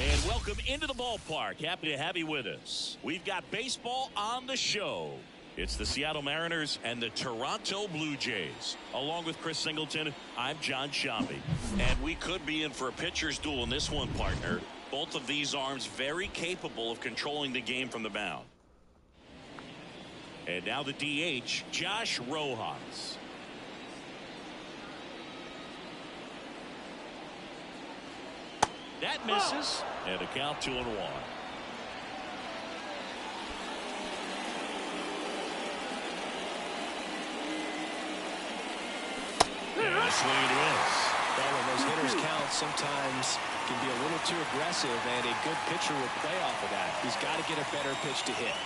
And welcome into the ballpark. Happy to have you with us. We've got baseball on the show. It's the Seattle Mariners and the Toronto Blue Jays. Along with Chris Singleton, I'm John Sciambi. And we could be in for a pitcher's duel in this one, partner. Both of these arms very capable of controlling the game from the mound. And now the DH, Josh Rojas. That misses. And a count 2-1. And a swing and a miss. Well, when those hitters count, sometimes can be a little too aggressive, and a good pitcher will play off of that. He's got to get a better pitch to hit.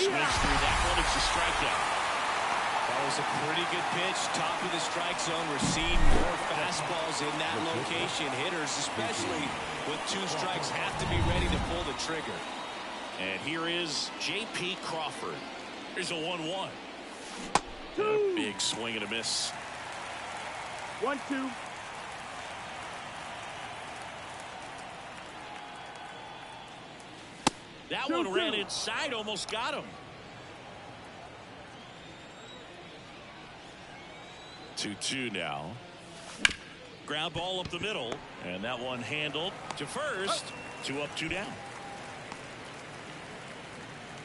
Swings through that one. It's a strikeout. That was a pretty good pitch. Top of the strike zone. We're seeing more fastballs in that location. Hitters, especially with 2 strikes, have to be ready to pull the trigger. And here is J.P. Crawford. Here's a 1-1. A big swing and a miss. 1-2. That one ran inside, almost got him. 2-2 now. Ground ball up the middle, and that one handled to first. 2 up, 2 down.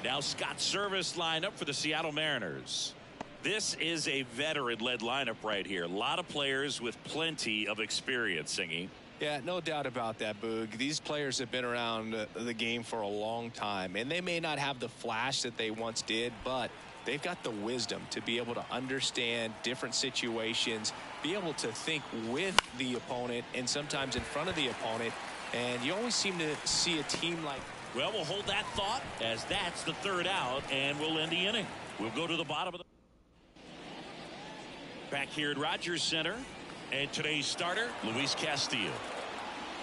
Now Scott Servais lined up for the Seattle Mariners. This is a veteran-led lineup right here. A lot of players with plenty of experience, Singy. Yeah, no doubt about that, Boog. These players have been around the game for a long time, and they may not have the flash that they once did, but they've got the wisdom to be able to understand different situations, be able to think with the opponent and sometimes in front of the opponent, and you always seem to see a team like. Well, we'll hold that thought as that's the 3rd out, and we'll end the inning. We'll go to the bottom of the. Back here at Rogers Center, and today's starter, Luis Castillo.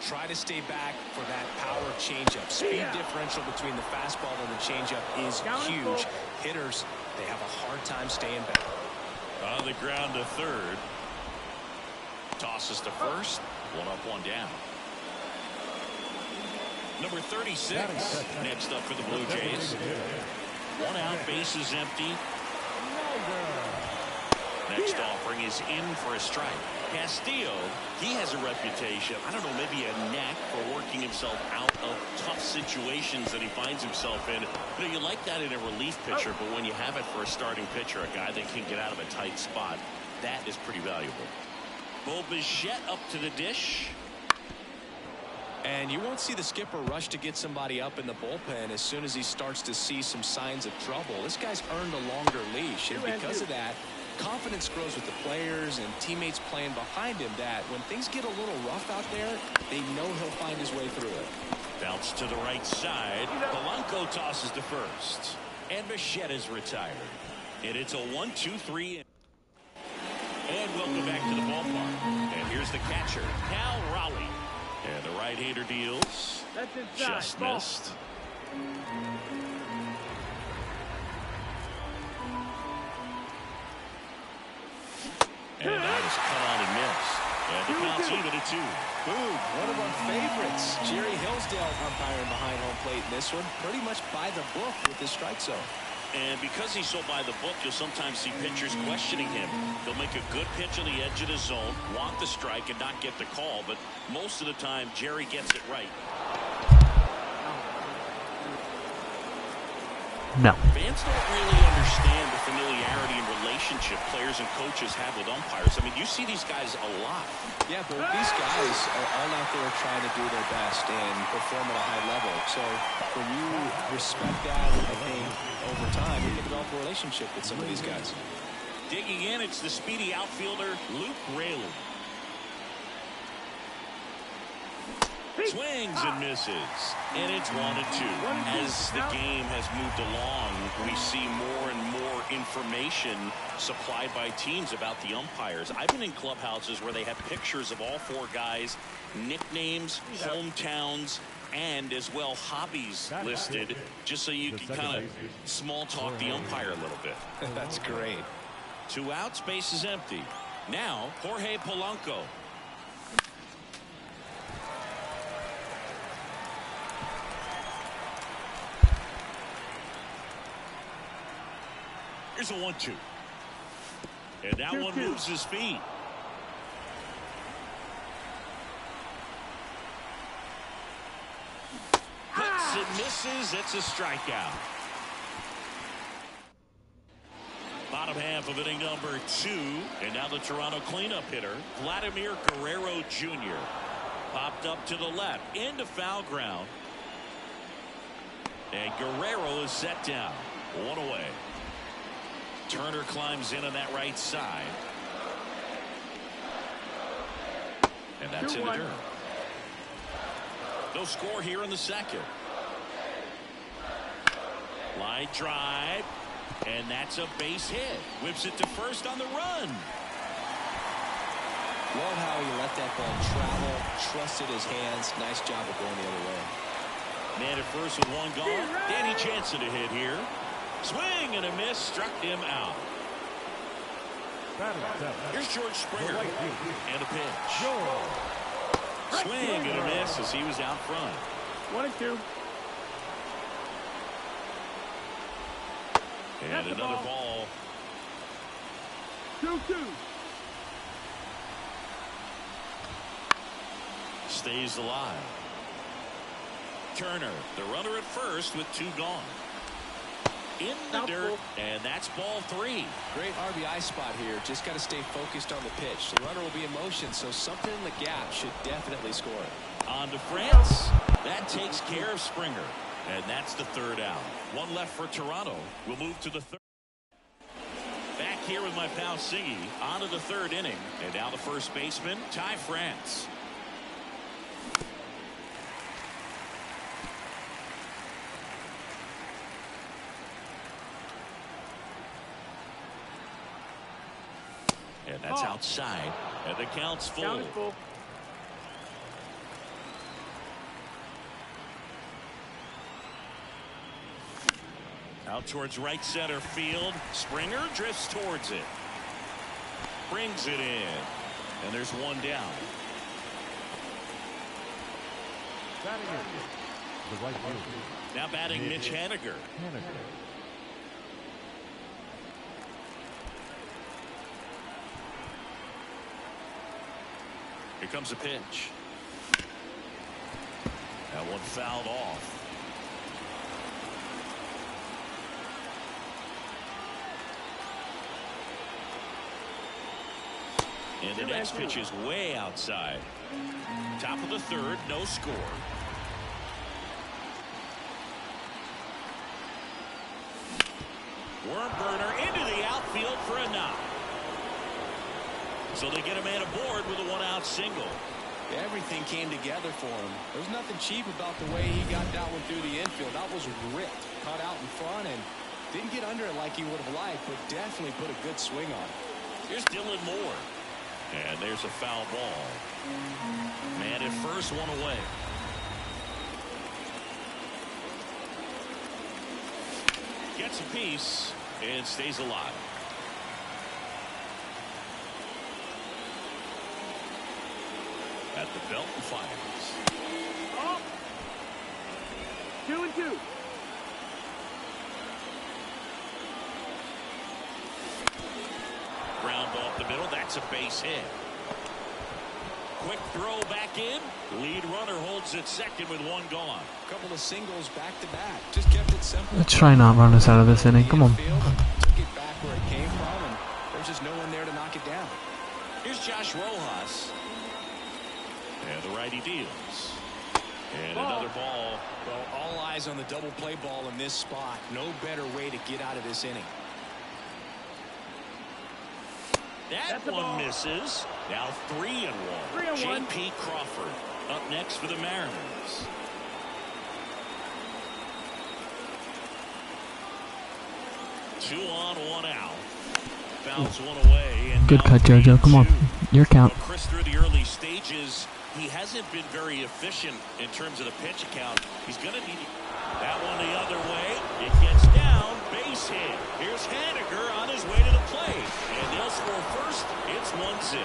Try to stay back for that power changeup. Speed differential between the fastball and the changeup is huge. Hitters, they have a hard time staying back. On the ground to 3rd. Tosses to first. 1 up, 1 down. Number 36 next up for the Blue Jays. 1 out, bases empty. Next offering is in for a strike. Castillo, he has a reputation, I don't know, maybe a knack for working himself out of tough situations that he finds himself in. You know, you like that in a relief pitcher, but when you have it for a starting pitcher, a guy that can get out of a tight spot, that is pretty valuable. Bo Bichette up to the dish. And you won't see the skipper rush to get somebody up in the bullpen as soon as he starts to see some signs of trouble. This guy's earned a longer leash, and because of that, confidence grows with the players and teammates playing behind him, that when things get a little rough out there, they know he'll find his way through it. Bounce to the right side. Polanco tosses to first. And Bichette is retired. And it's a 1-2-3. And welcome back to the ballpark. And here's the catcher, Cal Raleigh. And the right-hander deals. Just missed. And that was cut on and missed. And the count's even at 2. Boog, one of our favorites. Jerry Hillsdale umpiring behind home plate in this one. Pretty much by the book with the strike zone. And because he's so by the book, you'll sometimes see pitchers questioning him. They'll make a good pitch on the edge of the zone, want the strike, and not get the call. But most of the time, Jerry gets it right. No. Fans don't really understand the familiarity and relationship players and coaches have with umpires. I mean, you see these guys a lot. Yeah, but these guys are all out there trying to do their best and perform at a high level. So when you respect that, I think over time you can develop a relationship with some of these guys. Digging in, it's the speedy outfielder, Luke Raley. Swings and misses. And it's 1-2. As the game has moved along, we see more and more information supplied by teams about the umpires. I've been in clubhouses where they have pictures of all 4 guys, nicknames, hometowns, and as well hobbies listed, just so you can kind of small talk the umpire a little bit. That's great. 2 outs, base is empty. Now Jorge Polanco. Here's a 1-2. And that one moves his feet. Hits and misses. It's a strikeout. Bottom half of inning number 2. And now the Toronto cleanup hitter, Vladimir Guerrero Jr. Popped up to the left into foul ground. And Guerrero is set down. 1 away. Turner climbs in on that right side. And that's in the dirt. No score here in the second. Line drive. And that's a base hit. Whips it to first on the run. Love how he let that ball travel, trusted his hands. Nice job of going the other way. Man at first with 1 gone. Danny Jansen to hit here. Swing and a miss. Struck him out. Here's George Springer. And a pitch. Swing and a miss as he was out front. 1-2. And another ball. 2-2. Stays alive. Turner, the runner at first with 2 gone. In the dirt, and that's ball 3. Great RBI spot here. Just got to stay focused on the pitch. The runner will be in motion, so something in the gap should definitely score. On to France. That takes care of Springer. And that's the 3rd out. 1 left for Toronto. We'll move to the 3rd. Back here with my pal Siggy. On to the 3rd inning. And now the first baseman, Ty France. And that's outside. And the count's full. Count is full. Out towards right center field. Springer drifts towards it. Brings it in. And there's 1 down. Now batting Mitch Haniger. Here comes a pitch. That one fouled off. And the next pitch is way outside. Top of the 3rd, no score. Worm burner into the outfield for a knock. So they get a man aboard with a 1-out single. Everything came together for him. There's nothing cheap about the way he got that one through the infield. That was ripped, caught out in front, and didn't get under it like he would have liked, but definitely put a good swing on it. Here's Dylan Moore. And there's a foul ball. Man at first, 1 away. Gets a piece and stays alive. At the belt and fires. 2-2. Ground ball up the middle. That's a base hit. Quick throw back in. Lead runner holds at second with 1 gone. Couple of singles back to back. Just kept it simple. Let's try not run us out of this inning. Come on. Took it back where it came from, and there's just no one there to knock it down. Here's Josh Rojas. And the righty deals. And another ball. Well, all eyes on the double play ball in this spot. No better way to get out of this inning. That one misses. Now 3-1. 3-1. J.P. Crawford up next for the Mariners. Two on, 1 out. Fouls 1 away. And good cut, JoJo. Come on. Your count. Well, Chris, through the early stages, he hasn't been very efficient in terms of the pitch count. He's going to need that one the other way. It gets down. Base hit. Here's Haniger on his way to the plate. And they'll score first. It's 1-0.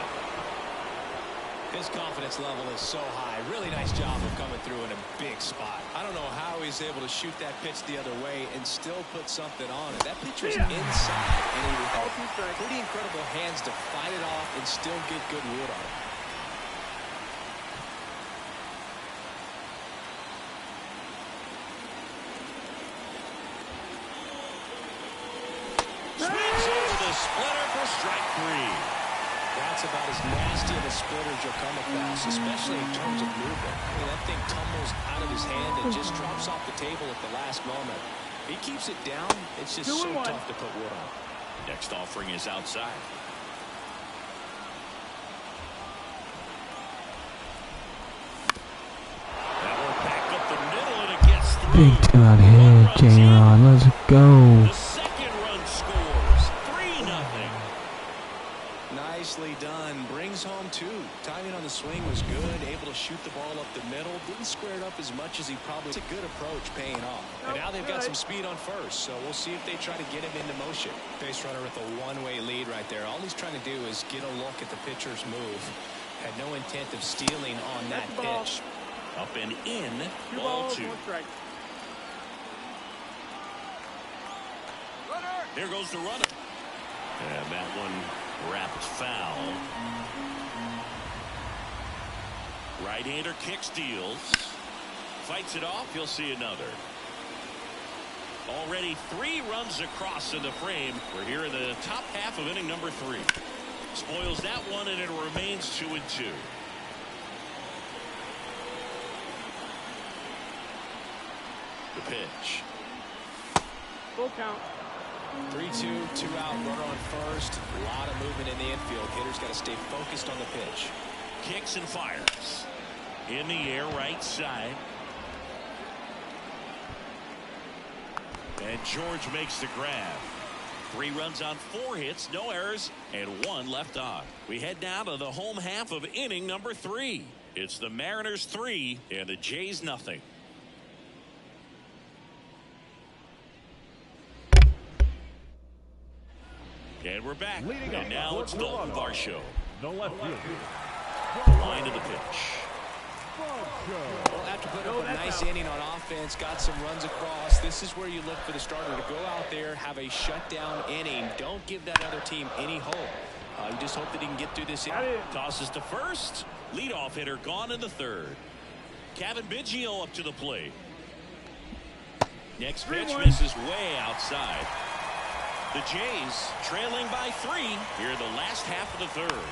His confidence level is so high. Really nice job of coming through in a big spot. I don't know how he's able to shoot that pitch the other way and still put something on it. That pitch was inside, and he had pretty incredible hands to fight it off and still get good wood on it. Swings over the splitter for strike 3. That's about as nasty of a splitter as you'll come across, especially in terms of movement. I mean, that thing tumbles out of his hand and just drops off the table at the last moment. He keeps it down. It's just so tough to put wood on. Next offering is outside. That one back up the middle, and it gets through. Big two out here, J-Rod. Let's go. The second run scores. 3-0. Nicely done. Brings home 2. Timing on the swing was good. Able to shoot the ball up the middle. Didn't square it up as much as he probably. It's a good approach, paying off. And now they've got some speed on first, so we'll see if they try to get him into motion. Base runner with a one-way lead right there. All he's trying to do is get a look at the pitcher's move. Had no intent of stealing on that pitch. Up and in. 2 Ball balls, 2. 1 strike. Here goes the runner. And that one wraps foul. Right-hander kick steals. Fights it off. You'll see another. Already 3 runs across in the frame. We're here in the top half of inning number 3. Spoils that one, and it remains 2-2. The pitch. Full count. 3-2, 2 out, runner on first. A lot of movement in the infield. Hitter's got to stay focused on the pitch. Kicks and fires. In the air, right side. And George makes the grab. 3 runs on 4 hits, no errors, and 1 left on. We head down to the home half of inning number 3. It's the Mariners 3 and the Jays nothing. And we're back. And now it's Dalton Varsho. The left fielder. Line of the pitch. Well, after putting up a nice inning on offense, got some runs across, this is where you look for the starter to go out there, have a shutdown inning. Don't give that other team any hope. You just hope that he can get through this inning. Tosses to first. Leadoff hitter gone in the 3rd. Kevin Biggio up to the plate. Next pitch misses way outside. The Jays trailing by 3 here in the last half of the 3rd.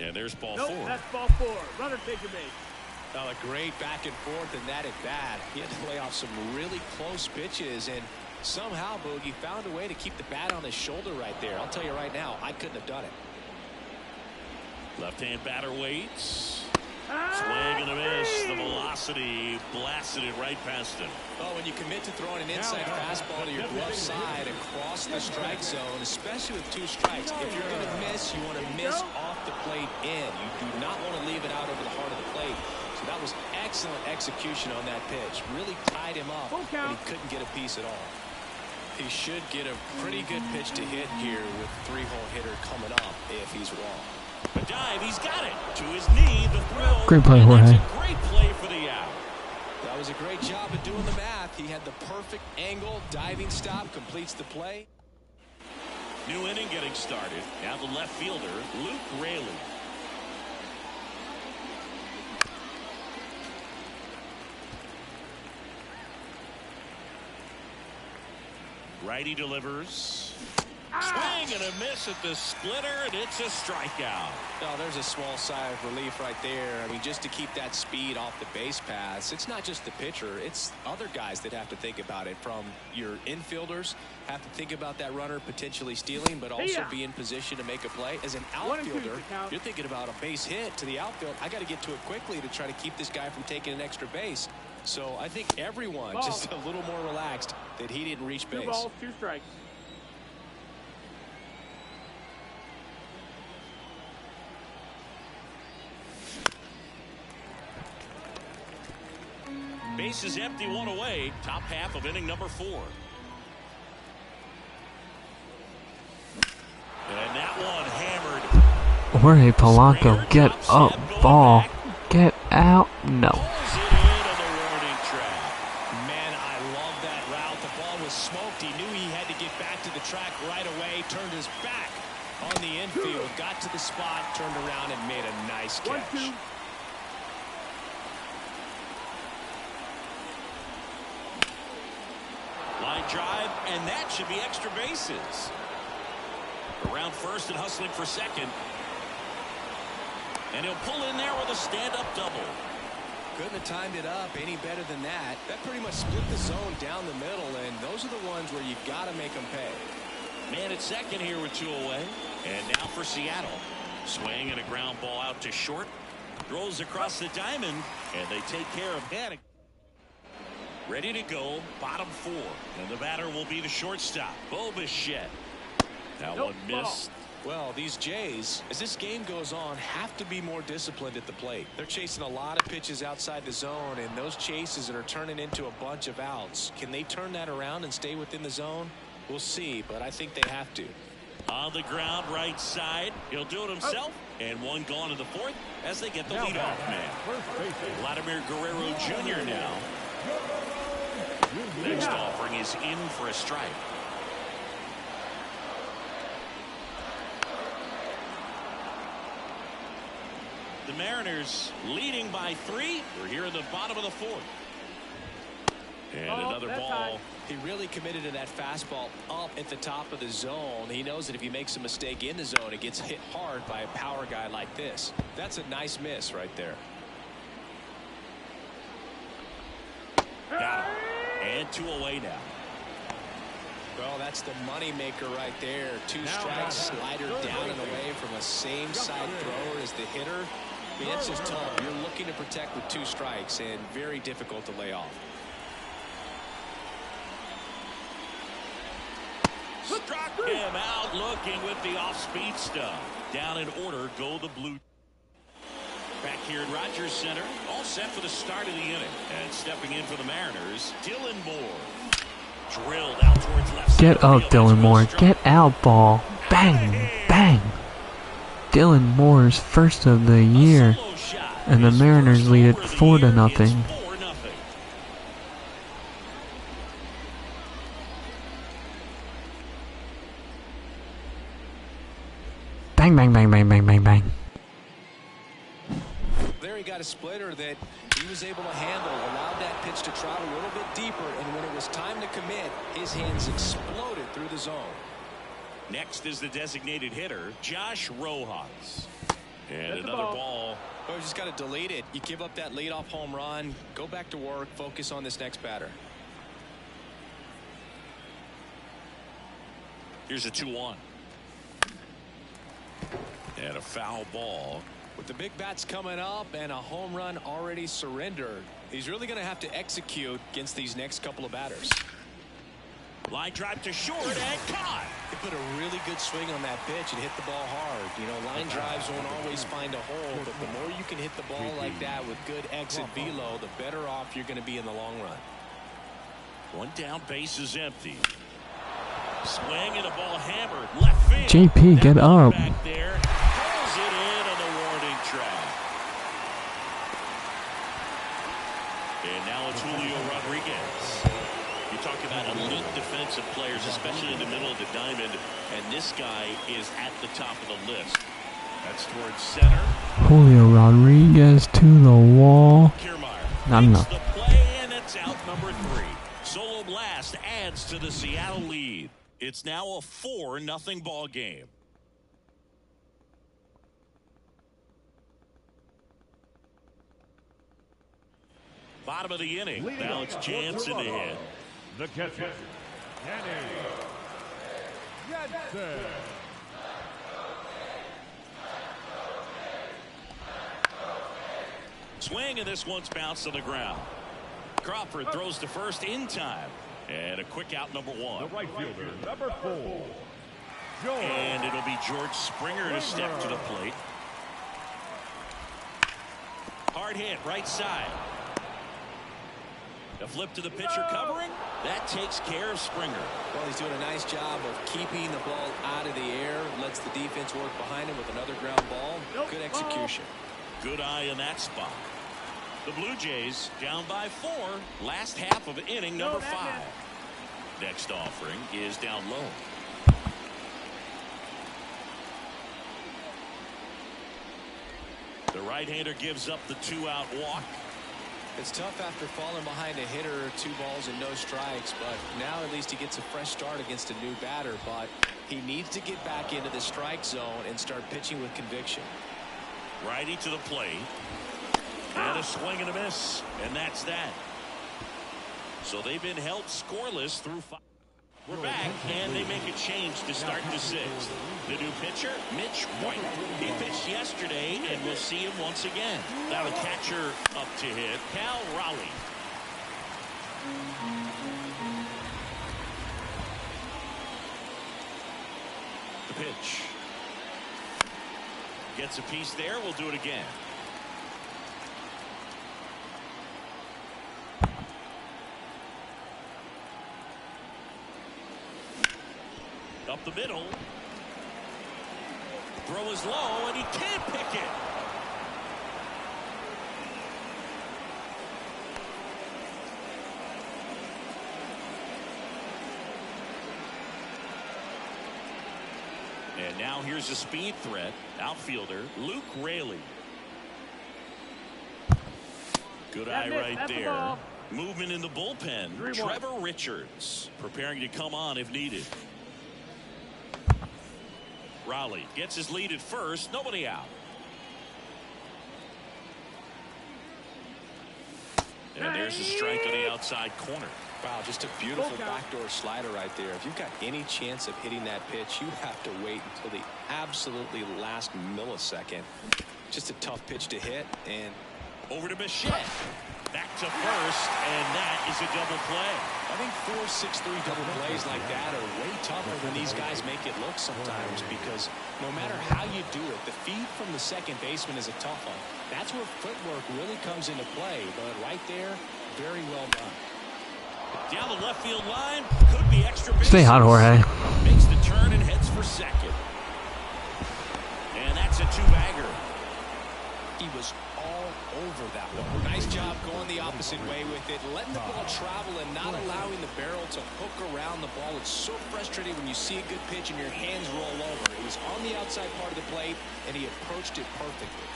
And there's ball 4. That's ball 4. Runner take your base. A great back and forth in that at bat. He had to play off some really close pitches, and somehow Boogie found a way to keep the bat on his shoulder right there. I'll tell you right now, I couldn't have done it. Left-hand batter waits. Swing and a miss. The velocity blasted it right past him. Oh, when you commit to throwing an inside fastball to your glove side across the strike zone, especially with 2 strikes, if you're going to miss, you want to miss off the plate in. You do not want to leave it out over the heart of the plate. So that was excellent execution on that pitch. Really tied him up, and he couldn't get a piece at all. He should get a pretty good pitch to hit here with 3-hole hitter coming up if he's wrong. A dive, he's got it. To his knee, the throw. Great play, Jorge. That's a great play for the out. That was a great job of doing the math. He had the perfect angle, diving stop, completes the play. New inning getting started. Now the left fielder, Luke Raley. Righty delivers. Swing and a miss at the splitter, and it's a strikeout. Oh, there's a small sigh of relief right there. I mean, just to keep that speed off the base paths. It's not just the pitcher. It's other guys that have to think about it. From your infielders, have to think about that runner potentially stealing, but also be in position to make a play. As an outfielder, you're thinking about a base hit to the outfield. I got to get to it quickly to try to keep this guy from taking an extra base. So I think everyone just a little more relaxed that he didn't reach base. 2 balls, 2 strikes. Base is empty, 1 away. Top half of inning number 4. And that one hammered. Jorge Polanco, get up, ball. Get out. No. Pulls it in on the warning track. Man, I love that route. The ball was smoked. He knew he had to get back to the track right away. Turned his back on the infield. Got to the spot, turned around, and made a nice catch. 1-2. Line drive, and that should be extra bases. Around first and hustling for second. And he'll pull in there with a stand-up double. Couldn't have timed it up any better than that. That pretty much split the zone down the middle, and those are the ones where you've got to make them pay. Man at second here with 2 away. And now for Seattle. Swing and a ground ball out to short. Throws across the diamond, and they take care of Panic. Ready to go, bottom 4. And the batter will be the shortstop, Bo Bichette. That one missed. Well, these Jays, as this game goes on, have to be more disciplined at the plate. They're chasing a lot of pitches outside the zone, and those chases that are turning into a bunch of outs. Can they turn that around and stay within the zone? We'll see, but I think they have to. On the ground, right side. He'll do it himself. And one gone in the 4th as they get the leadoff man. Vladimir Guerrero Jr. now. Next offering is in for a strike. The Mariners leading by 3. We're here in the bottom of the 4th. And another ball. High. He really committed to that fastball up at the top of the zone. He knows that if he makes a mistake in the zone, it gets hit hard by a power guy like this. That's a nice miss right there. Got him. And 2 away now. Well, that's the money maker right there. 2 strikes, slider down and away from a same side thrower as the hitter. I mean, that's just tough. You're looking to protect with 2 strikes and very difficult to lay off. Struck him out looking with the off-speed stuff. Down in order go the Blue. Back here at Rogers Center, all set for the start of the inning. And stepping in for the Mariners, Dylan Moore. Drilled out towards left side. Get up, Dylan Moore. Get out, ball. Bang, bang. Dylan Moore's first of the year, and the Mariners lead it 4-0. Bang, bang, bang, bang, bang, bang, bang. There he got a splitter that he was able to handle, allowed that pitch to travel a little bit deeper, and when it was time to commit, his hands exploded through the zone. Next is the designated hitter, Josh Rojas. And another ball. Well, you just got to delete it. You give up that leadoff home run, go back to work, focus on this next batter. Here's a 2-1. And a foul ball. With the big bats coming up and a home run already surrendered, he's really going to have to execute against these next couple of batters. Line drive to short and caught. He put a really good swing on that pitch and hit the ball hard. You know, line drives won't always find a hole, but the more you can hit the ball like that with good exit velo, the better off you're going to be in the long run. One down, base is empty. Swing and a ball hammered left field. JP, get up. Back there, pulls it in on the warning track. And now it's Julio Rodriguez. You talk about elite defensive players, especially in the middle of the diamond, and this guy is at the top of the list. That's towards center. Julio Rodriguez to the wall. Kiermaier Not enough. the play, and it's out number 3. Solo blast adds to the Seattle lead. It's now a 4-0 ball game. Bottom of the inning. Now it's Jansen to hit. The catcher, Danny Jansen. Swing, and this one's bounced to the ground. Crawford throws to first in time. And a quick out, number 1. The right fielder, number 4. George. And it'll be George Springer to step to the plate. Hard hit, right side. A flip to the pitcher covering. That takes care of Springer. Well, he's doing a nice job of keeping the ball out of the air. Lets the defense work behind him with another ground ball. Good execution. Good eye in that spot. The Blue Jays down by 4. Last half of inning number 5. Next offering is down low. The right-hander gives up the 2-out walk. It's tough after falling behind a hitter, 2 balls and no strikes, but now at least he gets a fresh start against a new batter. But he needs to get back into the strike zone and start pitching with conviction. Righty to the plate. And a swing and a miss. And that's that. So they've been held scoreless through 5. We're back, and they make a change to start the 6th. The new pitcher, Mitch White. He pitched yesterday, and we'll see him once again. Now the catcher up to hit, Cal Raleigh. The pitch. Gets a piece there. We'll do it again. Up the middle. Throw is low, and he can't pick it. And now here's a speed threat. Outfielder Luke Raley. Good eye right there. Movement in the bullpen. Trevor Richards preparing to come on if needed. Raleigh gets his lead at first. Nobody out. And there's a strike on the outside corner. Wow, just a beautiful backdoor slider right there. If you've got any chance of hitting that pitch, you have to wait until the absolutely last millisecond. Just a tough pitch to hit. And over to Bichette. Back to first, and that is a double play. I think 4, 6, 3 double plays like that are way tougher than these guys make it look sometimes, because no matter how you do it, the feed from the second baseman is a tough one. That's where footwork really comes into play, but right there, very well done. Down the left field line, could be extra bases. Stay hot, Jorge. Makes the turn and heads for second. And that's a 2-bagger. He was all over that one. Nice job going the opposite way with it, letting the ball travel and not allowing the barrel to hook around the ball. It's so frustrating when you see a good pitch and your hands roll over. It was on the outside part of the plate, and he approached it perfectly.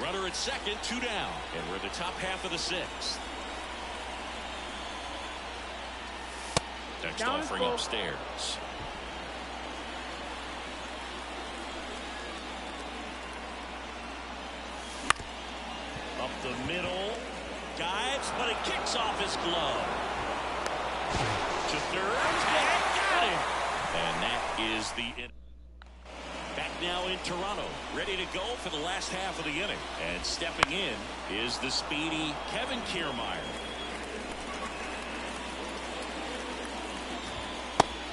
Runner at second, 2 down, and we're in the top half of the 6th. Next offering upstairs. Up the middle. Dives, but it kicks off his glove. To third. And got him. And that is the inning. Back now in Toronto. Ready to go for the last half of the inning. And stepping in is the speedy Kevin Kiermaier.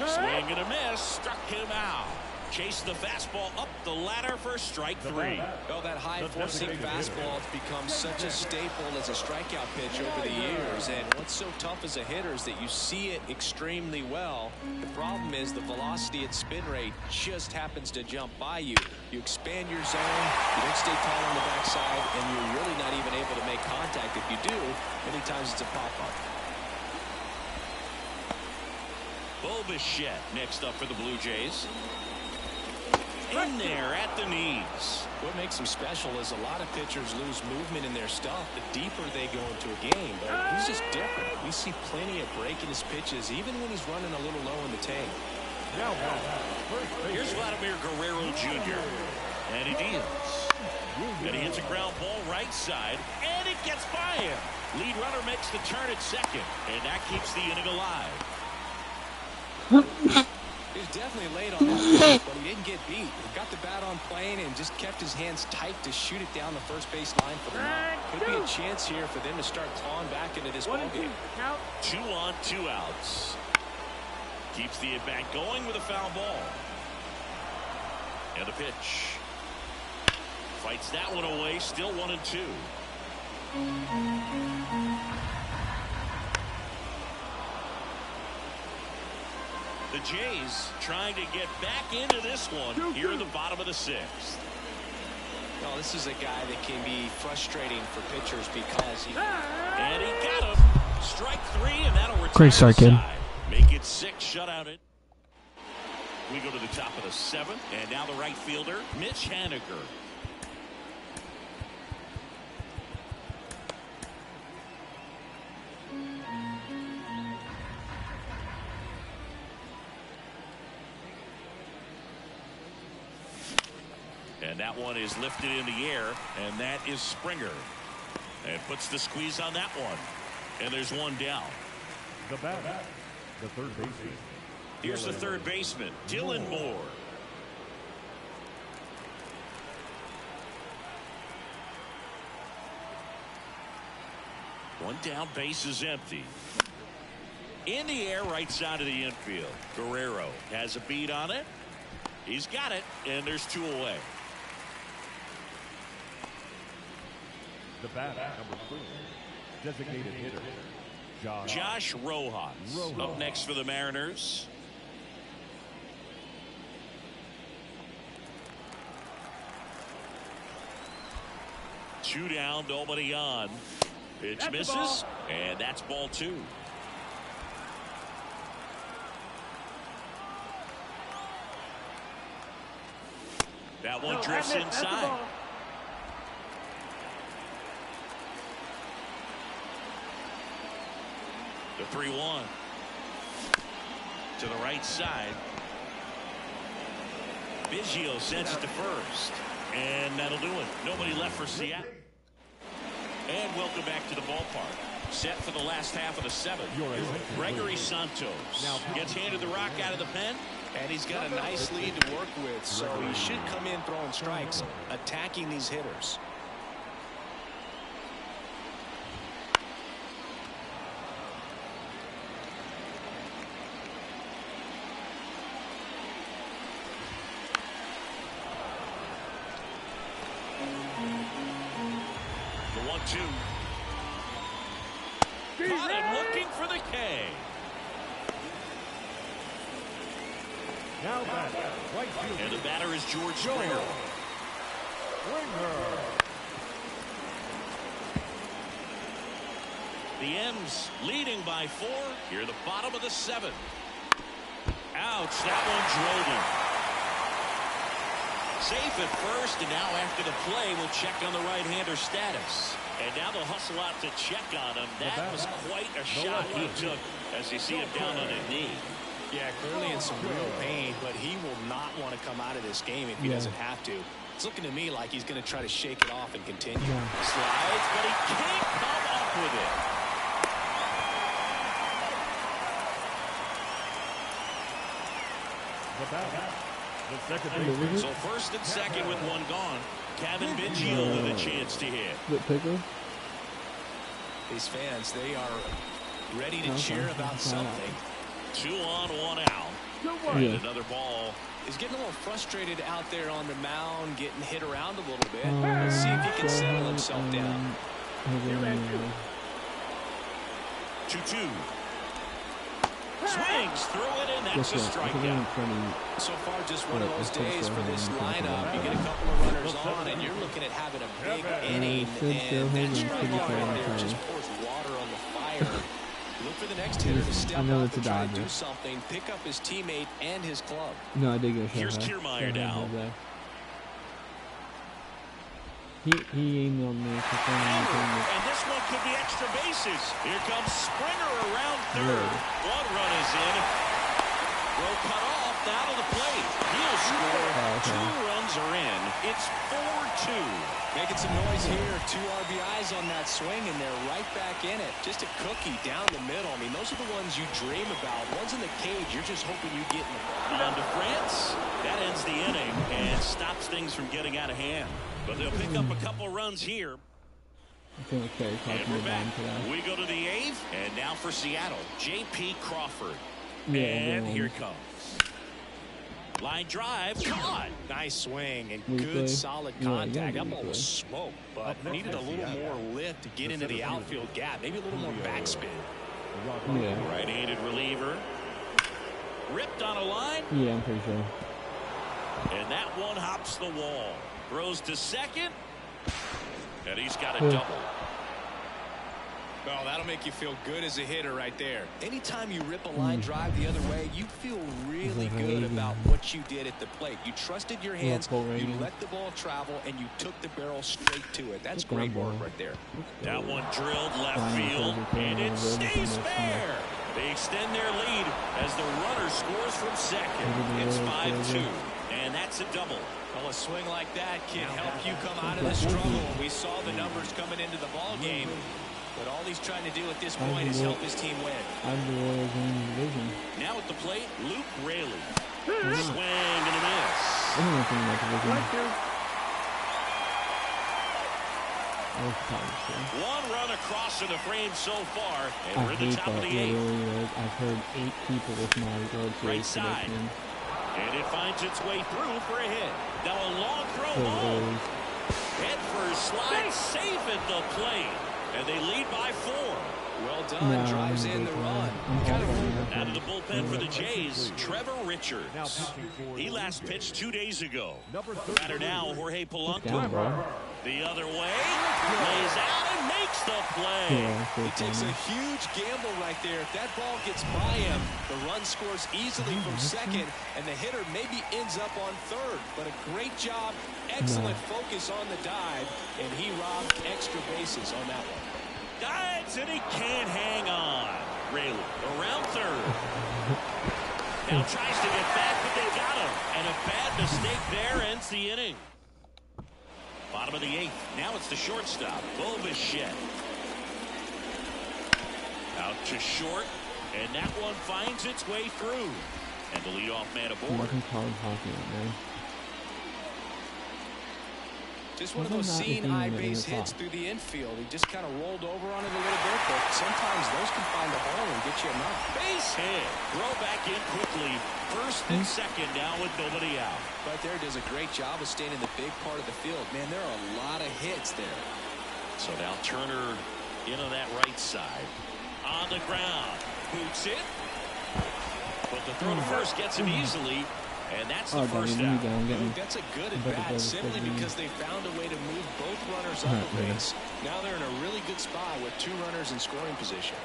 Swing and a miss. Struck him out. Chased the fastball up the ladder for strike 3. Well, that high-forcing fastball has become such a staple as a strikeout pitch over the years. And what's so tough as a hitter is that you see it extremely well. The problem is the velocity at spin rate just happens to jump by you. You expand your zone, you don't stay tall on the backside, and you're really not even able to make contact. If you do, many times it's a pop-up. Bo Bichette next up for the Blue Jays. In there at the knees. What makes him special is a lot of pitchers lose movement in their stuff the deeper they go into a game, but he's just different. We see plenty of breaking his pitches even when he's running a little low in the tank. Here's Vladimir Guerrero Jr. and he deals. And he hits a ground ball right side, and it gets by him. Lead runner makes the turn at second, and that keeps the inning alive. He was definitely late on that, but he didn't get beat. He got the bat on plane and just kept his hands tight to shoot it down the first base line for the knock. Could be a chance here for them to start clawing back into this ballgame. 2 on, 2 outs. Keeps the at-bat going with a foul ball. And the pitch. Fights that one away, still 1 and 2. The Jays trying to get back into this one here in the bottom of the 6th. Well, this is a guy that can be frustrating for pitchers because he... And he got him. Strike 3, and that'll retire Great start, the kid. side. Make it 6, shutout it. We go to the top of the 7th, and now the right fielder, Mitch Haniger. And that one is lifted in the air, and that is Springer. And puts the squeeze on that one. And there's one down. The batter, the third baseman. Here's the third baseman, Dylan Moore. One down, base is empty. In the air, right side of the infield. Guerrero has a beat on it. He's got it, and there's 2 away. The batter, number 3, designated hitter, Josh Rojas. Up next for the Mariners. Two down, nobody on. Pitch That's misses, and that's ball 2. That one drifts inside. The 3-1 to the right side. Biggio sends it to first, and that'll do it. Nobody left for Seattle. And welcome back to the ballpark. Set for the last half of the 7th. Gregory Santos gets handed the rock out of the pen. And he's got a nice lead to work with, so he should come in throwing strikes, attacking these hitters. The 1-2. Caught him looking for the K. Now batter, right fielder. And the batter is George Springer. The M's leading by 4 here at the bottom of the 7th. Ouch, that one drove him. Safe at first, and now after the play, we'll check on the right-hander status. And now they'll hustle out to check on him. That was quite a shot he took as you see him down on his knee. Yeah, clearly in some real pain, but he will not want to come out of this game if he doesn't have to. It's looking to me like he's going to try to shake it off and continue. Slides, but he can't come up with it. The batter, the second baseman. So first and second with one gone. Kevin Biggio with a chance to hit. These fans, they are ready to cheer about something. 2 on, 1 out. And another ball. He's getting a little frustrated out there on the mound, getting hit around a little bit. Let's see if he can settle himself down. 2-2. Swings through it, and that's a strikeout. So far, just one of those days for this lineup. You get a couple of runners on, and you're looking at having a big inning. And that strikeout right there just pours water on the fire. Look for the next hitter to step up and try to do something, pick up his teammate and his club. No, I did go Here's Kiermaier now. He emailed me. And this one could be extra bases. Here comes Springer around third. 1 run is in. Row cut off. Now to the plate. He'll score. 2 runs are in. It's 4-2. Making some noise here. 2 RBIs on that swing, and they're right back in it. Just a cookie down the middle. I mean, those are the ones you dream about. Ones in the cage, you're just hoping you get in the ball. On to France. That ends the inning and stops things from getting out of hand. But they'll pick up a couple runs here. And we're back. We go to the 8th, and now for Seattle, J.P. Crawford. Yeah, and here it comes. Line drive, caught. Nice swing and good solid contact. That ball was smoked, but needed a little more lift to get into the outfield gap. Maybe a little more backspin. Right-handed reliever. Ripped on a line. Yeah, I'm pretty sure. And that one hops the wall. Throws to second. And he's got a Good. double. Well, that'll make you feel good as a hitter right there. Anytime you rip a line drive the other way, you feel really good about what you did at the plate. You trusted your hands, you let the ball travel, and you took the barrel straight to it. That's great work right there. That one drilled left field, and it stays fair. They extend their lead as the runner scores from second. It's 5-2, and that's a double. Well, a swing like that can help you come out of the struggle. We saw the numbers coming into the ball game. But all he's trying to do at this point is help his team win. I'm the Royals in the division. Now at the plate, Luke Raley. Swing and a miss. I don't know if I'm in that division. One run across to the frame so far, and I we're at the hate top of that the eighth. really. I've heard 8 people with my World Right Series side. prediction. And it finds its way through for a hit. Now a long throw So home. Royals. Head first slide, safe at the plate. And they lead by 4. Well done, drives in the run. Out of the bullpen for the Jays, Trevor Richards. He last pitched 2 days ago. Batter now, Jorge Down, Polanco. bro. The other way, lays out and makes the play. Yeah, He takes a huge gamble right there. If that ball gets by him, the run scores easily from second, and the hitter maybe ends up on third. But a great job, excellent focus on the dive, and he robbed extra bases on that one. Dives, and he can't hang on. Raley around third. Now tries to get back, but they got him. And a bad mistake there ends the inning. Bottom of the 8th. Now it's the shortstop, Bo Bichette. Out to short, and that one finds its way through. And the leadoff man aboard. Nothing called hockey, man. Just one of those seeing eye base hits through the infield. He just kind of rolled over on it a little bit, but sometimes those can find a hole and get you a knock. Base hit. Throw back in quickly. First and second now with nobody out. Right there does a great job of staying in the big part of the field. Man, there are a lot of hits there. So now Turner into that right side. On the ground. Boots it. But the throw to first gets him easily. And that's the first out. That's a good at bat simply because they found a way to move both runners up the base. Now they're in a really good spot with 2 runners in scoring position.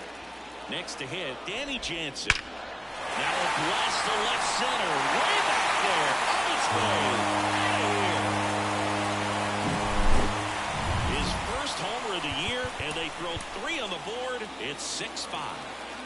Next to hit, Danny Jansen. Now a blast to left center. Way back there. On its way. His first homer of the year, and they throw 3 on the board. It's 6-5.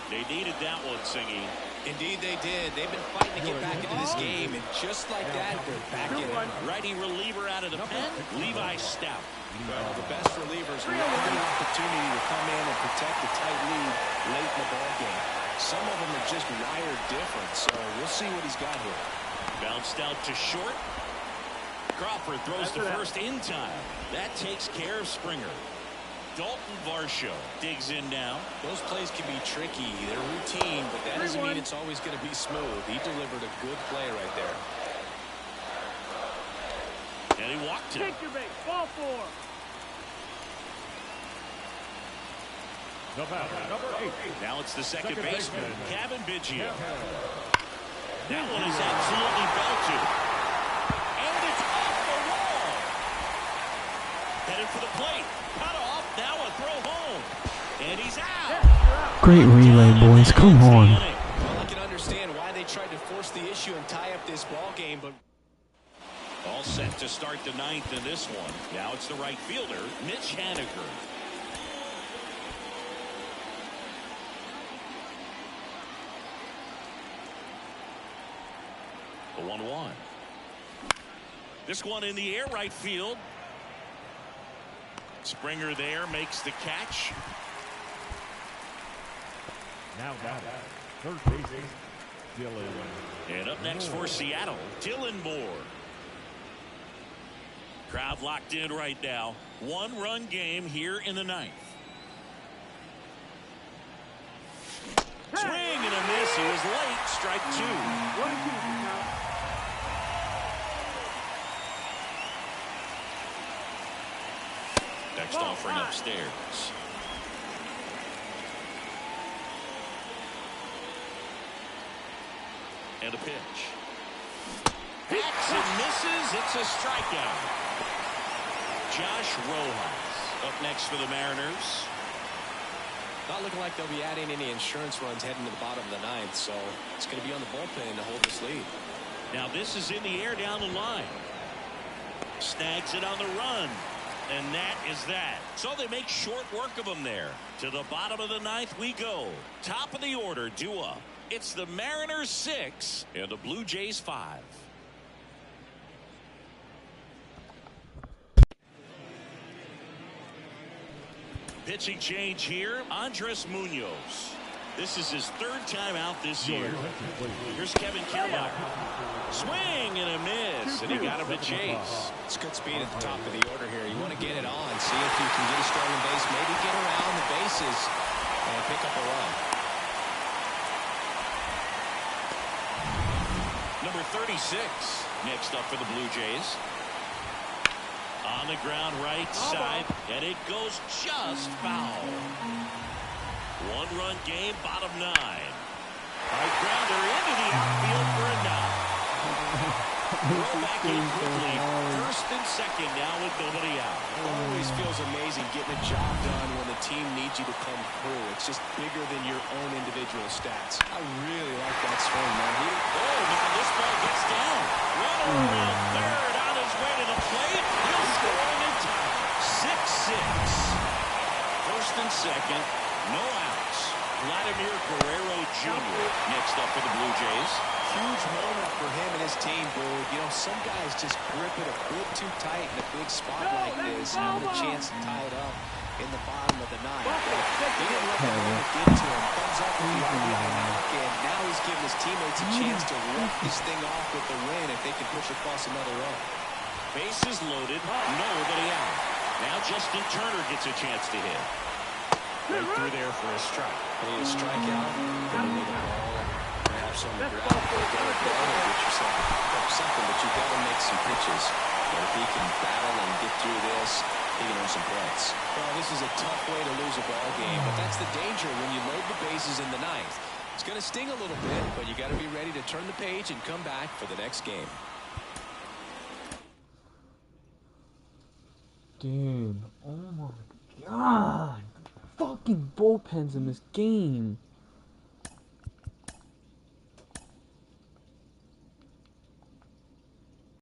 They needed that one, Singy. Indeed they did. They've been fighting to get back into this game, and just like that, they're back in it. Righty reliever out of the pen, Levi Stout. Well, the best relievers will have the opportunity to come in and protect the tight lead late in the ball game. Some of them are just wired different, so we'll see what he's got here. Bounced out to short. Crawford throws to first in time. That takes care of Springer. Dalton Varsho digs in now. Those plays can be tricky. They're routine, but that doesn't mean it's always going to be smooth. He delivered a good play right there. And he walked it. Take your base. Ball 4. The batter, number 8. Now it's the second baseman, Kevin Biggio. Kevin. That one is absolutely belted. And it's off the wall. Headed for the plate. Cut off. Now a throw home. And he's out. Great relay, boys. Come on. Well, I can understand why they tried to force the issue and tie up this ball game, but All set to start the 9th in this one. Now it's the right fielder, Mitch Haniger. The 1-1. This one in the air, right field. Springer there makes the catch. Now batting, third baseman, Dylan. And up next for Seattle, Dylan Moore. Crowd locked in right now. 1-run game here in the 9th. Swing and a miss. He was late. Strike 2. 1-2 now. Next offering upstairs. And a pitch. Hacks and misses. It's a strikeout. Josh Rojas up next for the Mariners. Not looking like they'll be adding any insurance runs heading to the bottom of the ninth, so it's going to be on the bullpen to hold this lead. Now this is in the air down the line. Snags it on the run. And that is that. So they make short work of them there. To the bottom of the ninth we go. Top of the order, due up. It's the Mariners 6 and the Blue Jays 5. Pitching change here, Andres Munoz. This is his third time out this year. Here's Kevin Kiermaier. Swing and a miss, and he got him to chase. It's good speed at the top of the order here. You want to get it on, see if you can get a stolen base, maybe get around the bases and pick up a run. Number 36 next up for the Blue Jays. On the ground right side, and it goes just foul. One-run game, bottom 9. High grounder into the outfield for a knock. Throw back in quickly. First and second now with nobody out. Always feels amazing getting a job done when the team needs you to come through. It's just bigger than your own individual stats. I really like that swing, man. Look at this ball gets down. Runner around third on his way to the plate. He'll score in time. 6-6. First and second. No outs. Vladimir Guerrero Jr. next up for the Blue Jays. Huge moment for him and his team, Boog. You know, some guys just grip it a bit too tight in a big spot like this, having a chance to tie it up in the bottom of the ninth. He didn't let the moment get to him. Thumbs up with the RBI knock, and now he's giving his teammates a chance to walk this thing off with the win if they can push across another run. Bases loaded, nobody out. Now Justin Turner gets a chance to hit. Right through there for a strike. Need a strikeout. Gonna need a ball. Perhaps on the ground. Get yourself something, but you've got to make some pitches. And if he can battle and get through this, he can earn some points. Well, this is a tough way to lose a ball game, but that's the danger when you load the bases in the ninth. It's going to sting a little bit, but you got to be ready to turn the page and come back for the next game. Dude, oh my god. Fucking bullpens in this game.